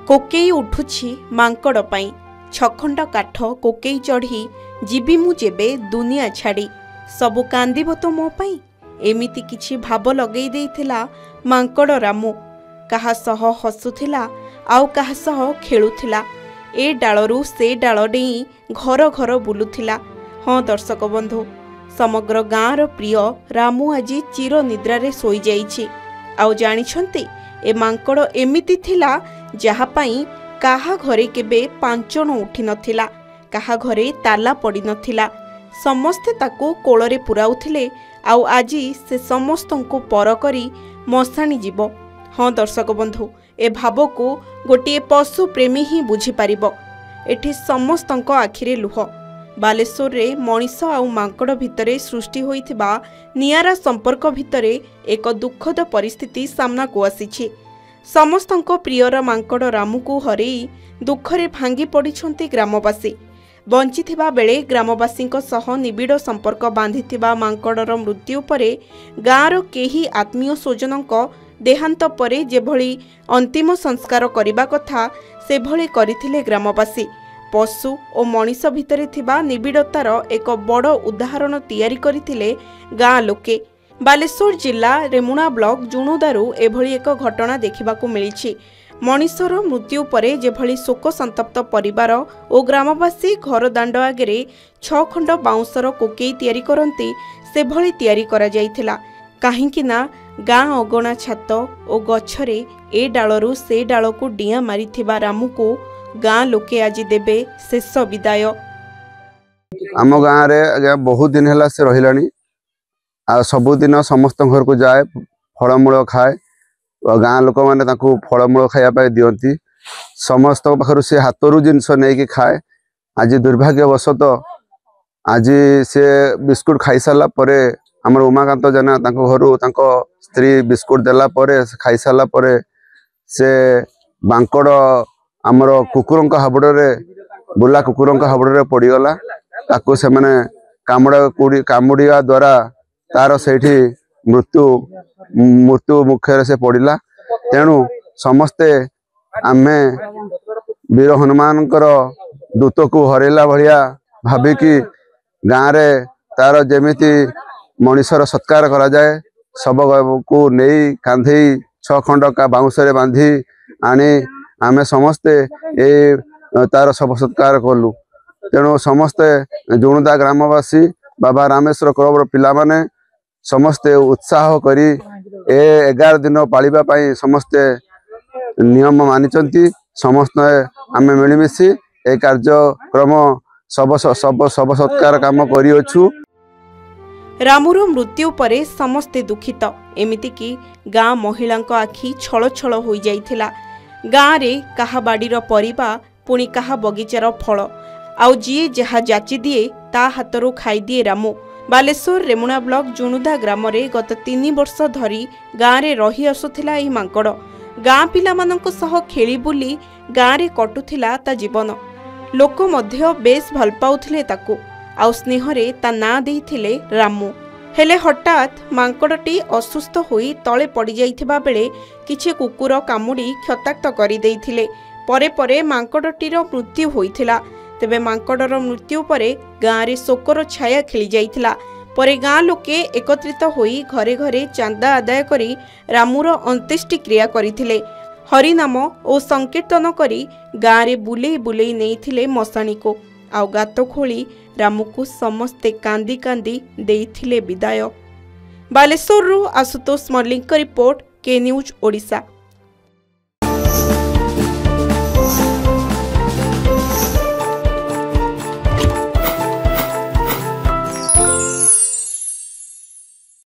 कोकेई उठुछि मांकड़ पाई छखंड काठ कोकेई चढ़ी जीवी मु जेबे दुनिया छाड़ी सबु कांदिब तो मो पाई एमिति किछि भाव लगेई देइथिला मांकड़ रामू काहा सह हसुथिला आउ काहा सह खेलुथिला ए डालरू से डाल डेई घर घर बुलुथिला। हाँ दर्शक बंधु समग्र गाँर प्रिय रामू आज चिर निद्रारे सोई जाइछि। आउ जानिछंती ए मांकड़ एमिति थिला जहा पाई काहा घरे केबे पांचण उठी नथिला, काहा घरे ताला पड़ी नथिला, समस्ते ताको कोलरे पुराउथिले आउ आजी से समस्तंको पर करी मसाणी जीव। हाँ दर्शक बंधु ए भाव को गोटे पशु प्रेमी ही बुझी पारिबो। एठी समस्तंको आखिरे लुह। बालेश्वर रे मनीष आउ मांकड़ भितरे सृष्टि होइथिबा नियारा संपर्क भितरे एक दुखद परिस्थिति सामना को आसीछि। समस्तंको प्रियर मांकड़ रामू को हरेई दुखरे भांगी पड़िछंती ग्रामवासी। बंचिथिबा बेले ग्रामवासींको सह निबिड़ संपर्क बांधिथिबा मांकड़र मृत्यु परे गाँर केही आत्मीय स्वजनंको देहांत परे जेभଳି अंतिम संस्कार करिबा कथा सेभଳି करिथिले ग्रामवासी। पशु और मनीष भितरे थिबा निबिड़तार एक बड़ उदाहरण तैयारी करिथिले गाँ लोके। बालेश्वर जिला रेमुणा ब्लॉक जुणुदारू एभଳି एक घटना देखिबाकू मिलिछि। मनीषर मृत्यु परे जेभଳି शोक संतप्त परिवार और ग्रामवासी घर दांड आगे 6 खंड बाउंसर कोकेई तैयारी करती सेभଳି तैयारी करा जाइथिला। काहेकि ना गाँ अगणा छात और गछरे ए डालरू से डाल को डिया मारिथिबा रामू को गाँ लोके आज देबे शेष विदाय। आम गाँव रे बहुत दिन है से रहिलानी आ सबुदिन समस्त घर को जाए फलमूल खाए गाँ लोक मैंने फलमूल खायापी दियंती समस्त पाखर से हाथरू जिनस नहीं खाए। आज दुर्भाग्यवशत आज से बिस्कुट खाई सारा पर आम उमाकांत जेना घर स्त्री बिस्कुट देला खाई सारा से बांकड़ आमर कुकुर हाबुड़े बुला कुकुर हाबुड़े पड़गला ताकू से मैंने कामुड़ा द्वारा तार से मृत्यु मुखे से पड़ा। तेणु समस्ते आमे वीर हनुमान दूत को हरेला भाया भाविकी गाँव रे तार जेमिति मनीषर सत्कार करा जाए सब को नहीं कांधे 6 खंड का बाउंसरे बांधी आनी आमे समस्ते ए तार सब सत्कार कलु। तेणु समस्ते जुणुदा ग्रामवासी बाबा रामेश्वर क्लबर पिला माने समस्ते उत्साह करी 11 दिन पालिबा पाई समस्ते नियम मानिचंती। समस्ते आमे मिलमिशी ए कार्यक्रम सब सत्कार काम करियछु। रामूर मृत्यु परे समस्ते दुखित। एमिति कि गाँ महिलांक आखि छल छल होई जाइथिला। गाँ रे काहा बाड़ीर परिबा पुणी काहा बगीचार फल आउ जीए जहा जाची दिए ता हाथरू खाई दिए रामू। बालेश्वर रेमुणा ब्लॉक जुणुदा ग्राम रे गत 3 वर्ष धरी गाँ रे रही आसुथिला एही मांकड़। गाँ पिलामानंको सह खेली बुली गाँ रे कटुथिला ता जीवन। लोक मध्य बेस भल पाउथिले ताकू आउ स्नेहरे ता ना देइथिले रामू। हेले हठात मांकड़टी असुस्थ होई तळे पड़ी जाइथिबा बेले किछि कुकुर कामुडी क्षताक्त करि देइथिले। परे परे मांकड़टीर मृत्यु होइथिला। तेबे मांकड़र मृत्यु परे गाँ रे शोकर छाया खेली जाइथिला। परे गाँ लोके एकत्रित होई घरे घरे चांदा आदाय करी रामूर अंत्येष्टि क्रिया करिथिले। हरिनाम और संकीर्तन करी गाँ रे बुलेई बुलेई नेइथिले मसाणी को आउ गात खोली रामू को समस्ते कांदी कांदी देइथिले विदाय। बालेश्वर आशुतोष मल्लिक रिपोर्ट के न्यूज ओडिशा।